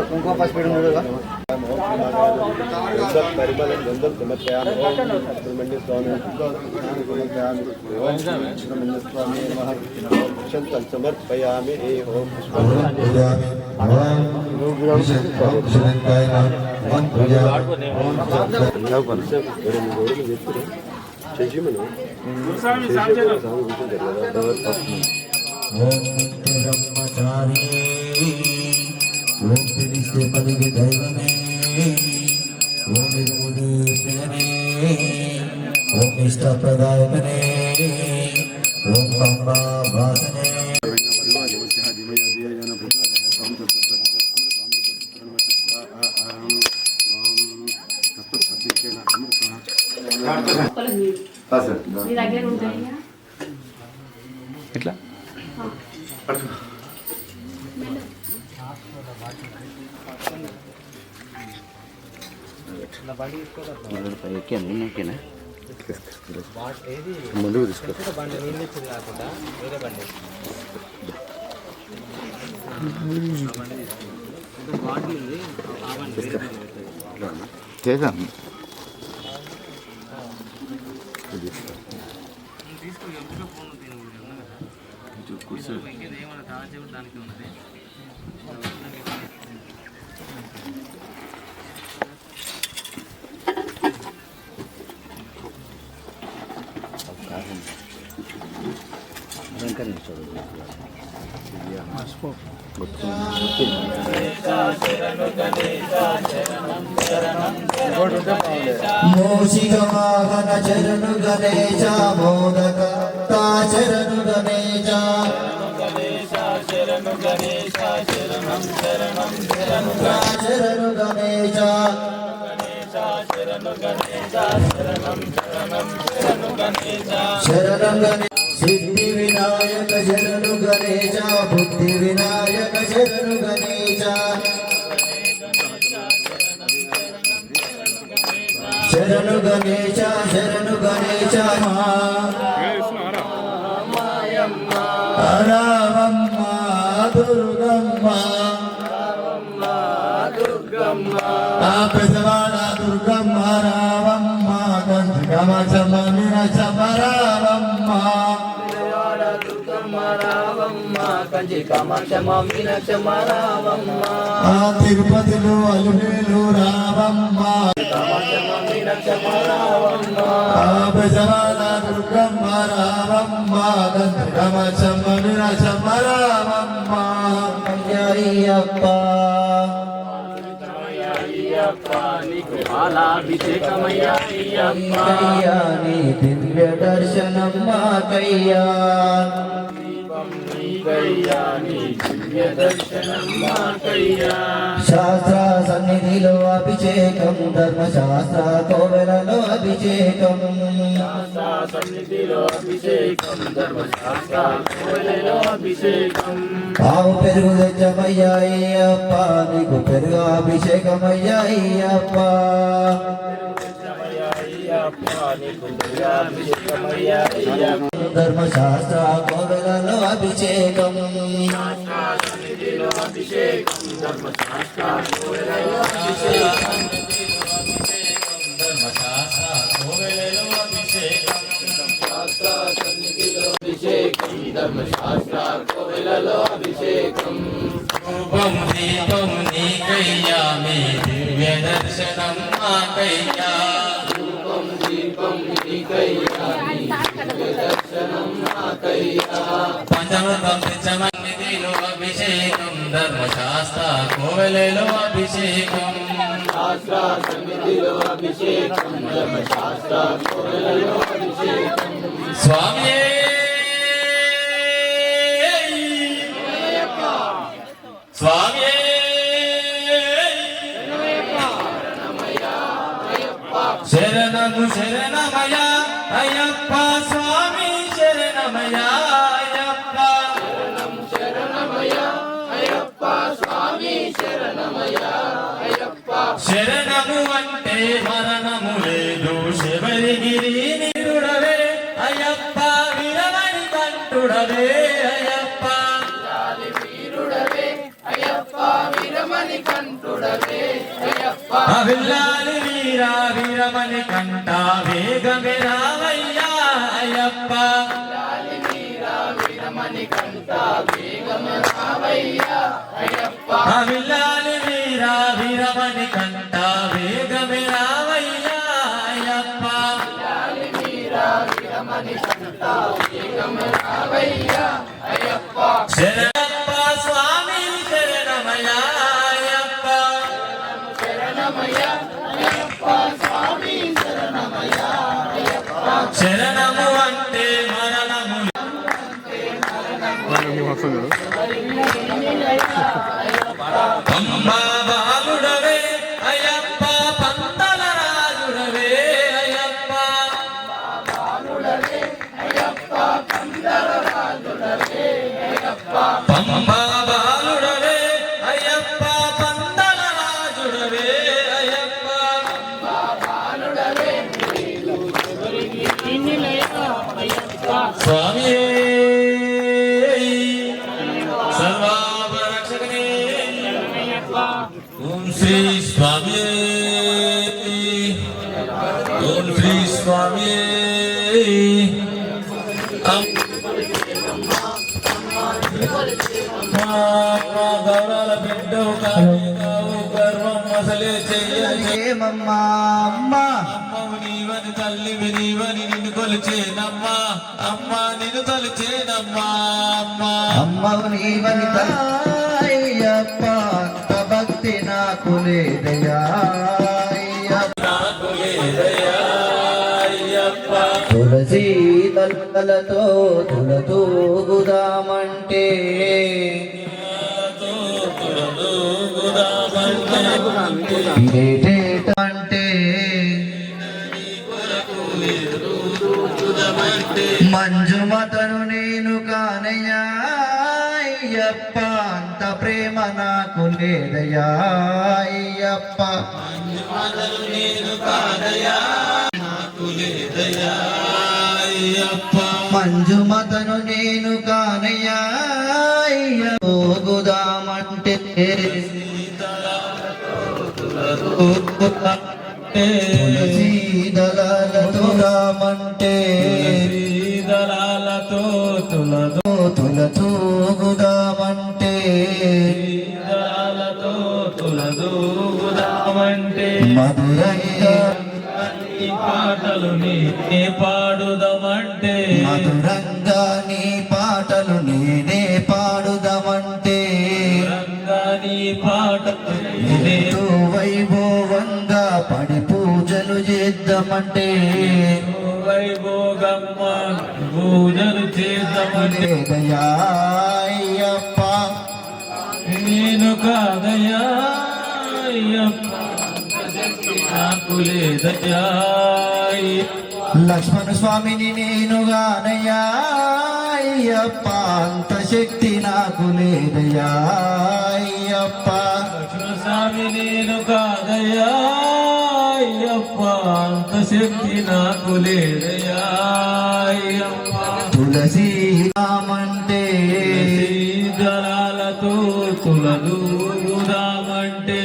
కుంకుమ పసుపు పరిమళం గంధం సమర్పయామి. సుబ్రహ్మణ్య స్వామి సుబ్రహ్మణ్య స్వామి మహర్షంతం సమర్పయామి. ఓం శశిమను ఓం పిలిస్తే పలికి దైవమే, ఓం ఇరుమునే, ఓం ఇష్టప్రదాయకనే, ఓం పంబా వాసనే. ఎట్లా ముందుకు తీసుకో. చేద్దాం మూషికవాహన చరణు గణేశ మోదక చరణు గణేశ శరణు గణేశ శరణం శరణం శరణు గణేశ శరణు గణేశ శరణం శరణం శరణు గణేశ శరణం గణేశ. సిద్ధి వినాయక శరణు గణేశ బుద్ధి వినాయక శరణు గణేశ శరణు గణేశ శరణు గణేశ. రామమ్మ దుర్గమ్మ పెసవాడ దుర్గమ్మ రామమ్మ కంచకమచమ మీనాక్షమ్మ రామమ్మ కంచికామాక్షమ్మ మీనాక్షమ్మ రామమ్మ. తిరుపతిలో అలువేలు రామమ్మ మీనాక్షమ్మ రామమ్మ పెసవాడ దుర్గమ్మ రామమ్మ కంచకమచమ మీనాక్షమ్మ రామమ్మ. అయ్యప్ప నీ దివ్య దర్శనం మాకయ్యా, శాస్త్ర సన్నిధిలో అభిషేకం ధర్మశాస్త్ర కోవెలలో అభిషేకం ఆవు పెరుగు తెచ్చమయ్యాయ్యప్ప నీకు పెరుగు అభిషేకమయ్యాయ్యప్ప ధర్మశాస్త్ర కోవెలలో అభిషేకం రూపం దీపం నీకయ్యా మీ దివ్య దర్శనం మాకయ్యా. రూపం దీపం నీకయ్యా మీ దివ్య దర్శనం మాకయ్యా. పంచమృతం పంచమన్నిధిలో అభిషేకం ధర్మశాస్త్ర కోవెలలో అభిషేకం శాస్త్ర సన్నిధిలో అభిషేకం ధర్మశాస్త్ర కోవెలలో అభిషేకం. స్వామి స్వామి శరణము శరణమయ అయ్యప్ప స్వామి శరణమయ అయ్యప్ప శరణమయ అయ్యప్ప స్వామి శరణమయ అయ్యప్ప. శరణము అంటే మరణము లేదు శబరిగిరి నిరుడవే అయ్యప్ప వీరమణి కంఠుడవే అయ్యప్ప వీరుడవే అయ్యప్ప. విల్లాలి వీరా వీరమణి కంట వేగమే రావయ్యా అయ్యప్ప విల్లాలి వీరా వీరమణి కంట వేగమే రావయ్యా అయ్యప్ప శరణప్ప స్వామి శరణమయ్యా శరణము అంటే మరణము అమ్మా బాలుడవే అయ్యప్ప పంతల రాజుడవే అయ్యప్ప పంబా బాలుడవే అయ్యప్ప పంతల రాజుడవే అయ్యప్ప స్వామి సర్వాభరక్షకనే ఓం శ్రీ స్వామి ఓం శ్రీ స్వామి గౌరాల బిడ్డవు కావు గర్వం అసలే చెయ్యమమ్మా అమ్మా నీవని తల్లివి నీవని నిన్ను కొలిచేనమ్మా అమ్మా నిన్ను తలిచేనమ్మా అమ్మా అమ్మవు నీవని అయ్యప్ప అంత భక్తి నాకు లేదయ్యా నాకు లేదయ్యా అయ్యప్ప తులసి దళాలతో తులతూగుదామంటే అంటే మంజుమతను నేను కానయ్యా అయ్యప్ప అంత ప్రేమ నాకు లేదయ్యా అయ్యప్ప మంజుమతను నేను కానయ్యా నాకు లేదయ్యా అయ్యప్ప మంజుమతను నేను కానయ్యా పోగుదామంటే తులసి దళాలతో రామంటే దళాలతో తులతూగుదామంటే దళాలతో తులదూగుదామంటే మధురంగా నీ పాటలు నేనే పాడుదామంటే మధురంగా నీ పాటలు నేనే పాడుదామంటే రంగా నీ పాటలు నేనే వైభవంగా పడి పూజలు చేద్దామంటే వైభోగమ్మ పూజలు చేద్దామంటే దయా అయ్యప్ప నేను కాదయ్యా అయ్యప్ప నాకు లేదయ్యా లక్ష్మణ స్వామిని నేను గానయ్యా అయ్యప్ప అంత శక్తి నాకు లేదయ్యా అయ్యప్ప లక్ష్మణ స్వామి నేను కాదయ్యా అయ్యప్ప అంత శక్తి నాకు లేదయ్యా అయ్యప్ప తులసి రామంటే దళాలతో తులదూగుదామంటే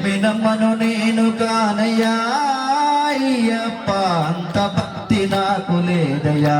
మినమ్మను నేను కానయ్యా అయ్యప్ప అంత భక్తి నాకు లేదయ్యా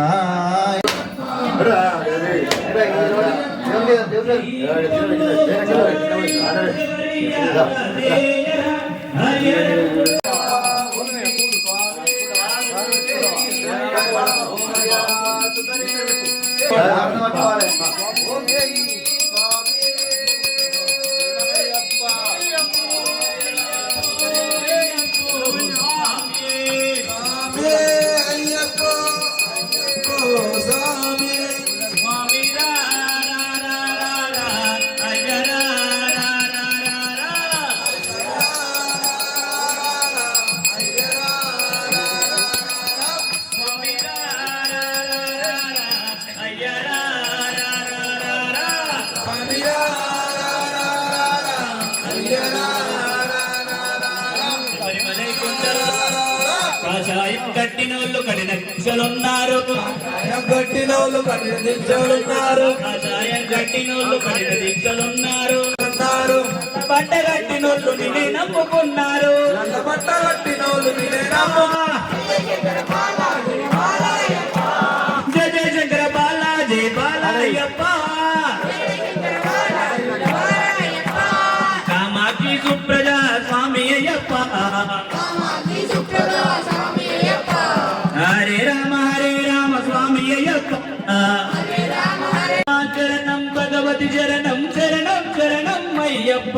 కాషాయం కట్టినోళ్ళు కఠిన దీక్షలున్నారు కట్టినోళ్ళు కఠిన దీక్షలున్నారు కాషాయం కట్టినోళ్ళు కఠిన దీక్షలున్నారు నమ్ముకున్నారు బట్టగట్టినోళ్ళు నిన్నే నమ్ముకున్నారు నల్ల బట్ట కట్టినోళ్ళు నిన్నే నమ్ము జయ జయ శంకర బాలా జయ బాలయ్యప్ప కామాక్షి సుప్రజ స్వామి అయ్యప్ప హరే రామ స్వామి అయ్యప్ప చరణం భగవతి చరణం చరణం చరణం అయ్యప్ప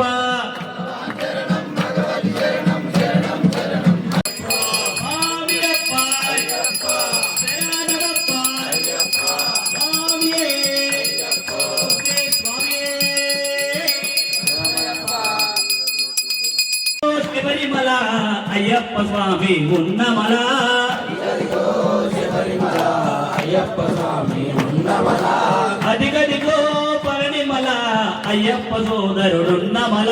శబరిమల అయ్యప్ప స్వామి ఉన్నమల అయ్యప్ప స్వామి ఉన్నమల అదిగదిగో పళనిమల అయ్యప్ప సోదరుడున్నమల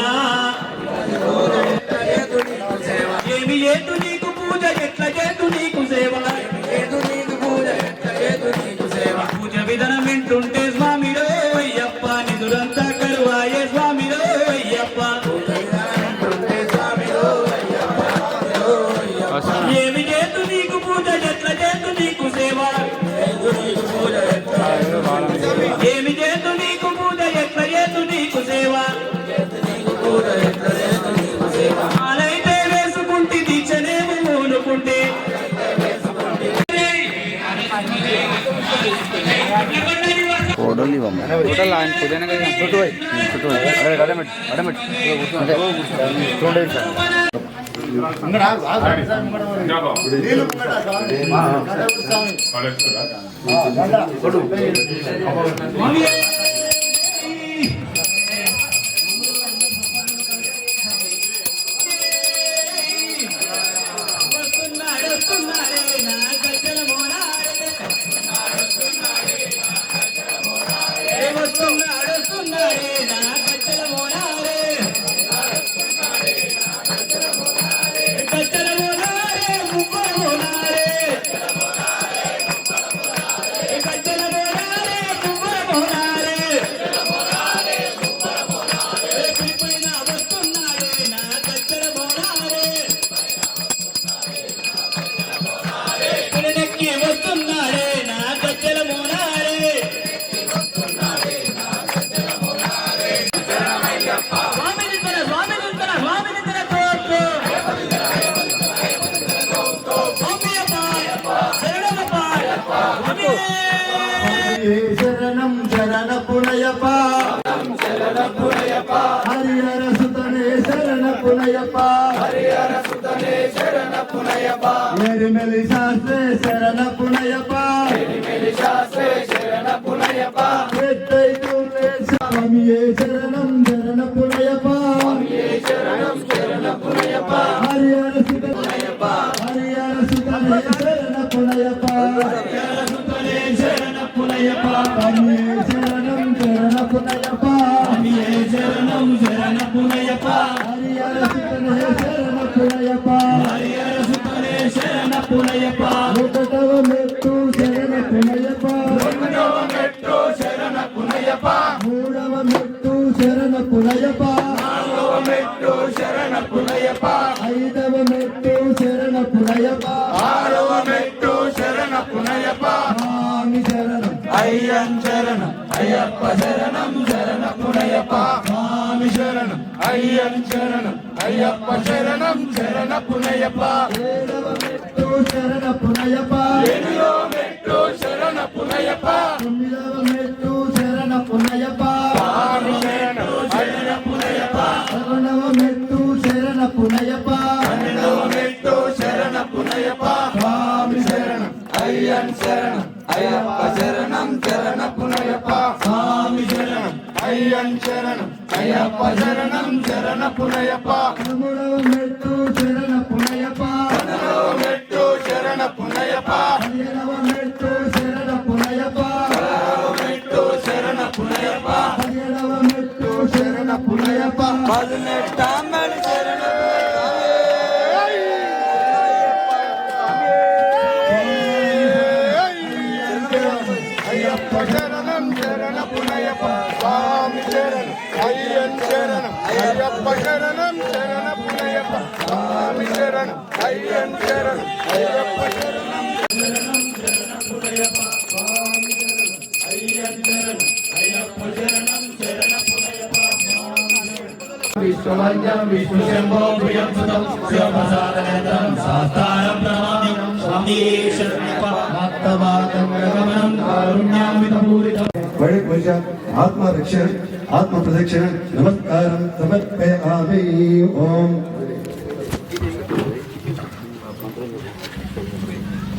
ఏమి లేదు నీకు పూజ ఎట్ల చేతు నీకు సేవ పూజ విధానం వింటుంటే స్వామిరో అయ్యప్ప నిధులంతా కరువాయే స్వామిరో అయ్యప్ప ఏమి చేతు నీకు పూజ ఎట్ల చేతు నీకు సేవ ఏమి చేతు నీకు పూజ ఎట్ల చేతు నీకు సేవ అలైతే వేసుకుంటే దీక్షనేమి మూలుకుంటే శరణం శరణ పునయప హరిహర సుతనే శరణ పునయప ఎరిమెలి శాస్త్రే శరణ పునయప ఎత్తైతునే స్వామియే శరణం శరణ పునయప హరిహర సుతనే శరణ పునయప శరణం శరణ పునయప శరణం శరణ పునయప హరిహర సుతనే శరణ పునయప ఒకటవ మెట్టు శరణ పునయప మూడవ మెట్టు శరణ పునయప ఐదవ మెట్టు శరణ పునయప స్వామి శరణం అయ్యం శరణం అయ్యప్ప శరణం శరణ పునయప స్వామి శరణం అయ్యం శరణం అయ్యప్ప శరణం శరణ పునయప ఏడవ మెట్టు శరణ పునయప తొమ్మిదవ మెట్టు శరణ పునయప స్వామి శరణం శరణ పునయప పదకొండవ మెట్టు శరణ పునయప స్వామి శరణం అయ్యం శరణం అయ్యప్ప శరణం శరణ పునయప స్వామి శరణం అయ్యం శరణం అయ్యప్ప శరణం శరణ పునయప పదమూడవ మెట్టు శరణ పునయప పదిహేడవ మెట్టు శరణ పునయప పదిహేడవ మెట్టు శరణ పునయప పదినెట్టాం మెట్టు శరణ శరణం శరణ పునయప స్వామి శరణం అయ్యం శరణం శరణం శరణపునయప్ప స్వామి శరణం అయ్యన్ శరణం అయ్యప్ప శరణం విశ్వవంద్యం విష్ణుశంభో ప్రియం సుతం శివప్రసాదనేత్రం శాస్త్రారం ప్రణమామి స్వామి శరణప్ప కారుణ్యామితపూరితం बड़े पूजा आत्मा रक्षण आत्म प्रदक्षिण नमस्कार समर्पयामि ओम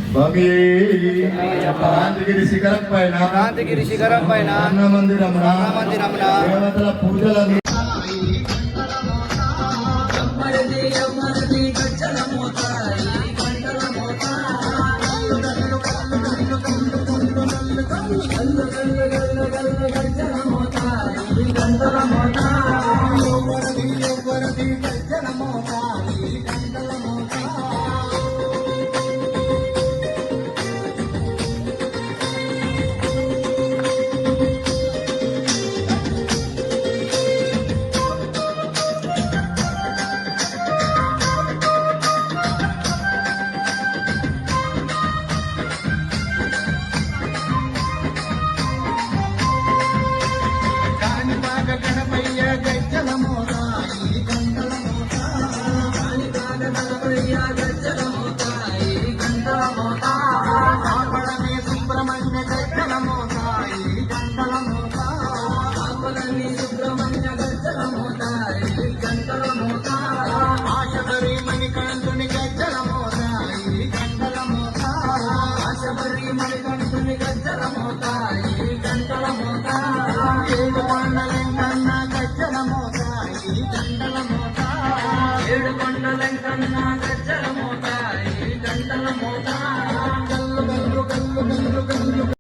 स्वामी కాంతిగిరి శిఖరం పైన అన్న మందిరమున దేవతల పూజలని ఏడు కొండలంకన్నా